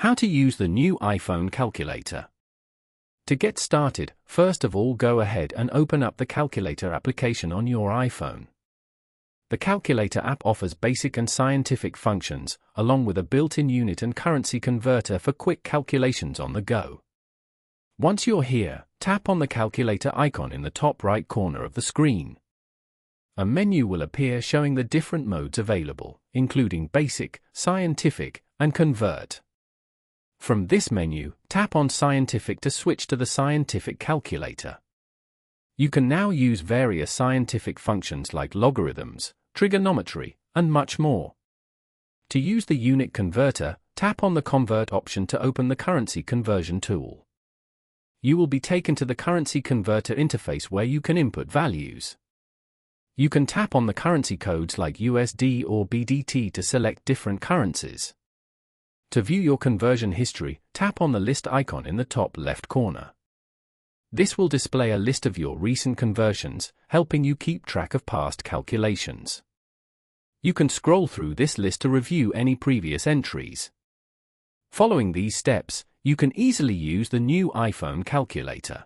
How to use the new iPhone calculator. To get started, first of all go ahead and open up the calculator application on your iPhone. The calculator app offers basic and scientific functions, along with a built-in unit and currency converter for quick calculations on the go. Once you're here, tap on the calculator icon in the top right corner of the screen. A menu will appear showing the different modes available, including Basic, Scientific, and Convert. From this menu, tap on Scientific to switch to the scientific calculator. You can now use various scientific functions like logarithms, trigonometry, and much more. To use the unit converter, tap on the Convert option to open the currency conversion tool. You will be taken to the currency converter interface where you can input values. You can tap on the currency codes like USD or BDT to select different currencies. To view your conversion history, tap on the list icon in the top left corner. This will display a list of your recent conversions, helping you keep track of past calculations. You can scroll through this list to review any previous entries. Following these steps, you can easily use the new iPhone calculator.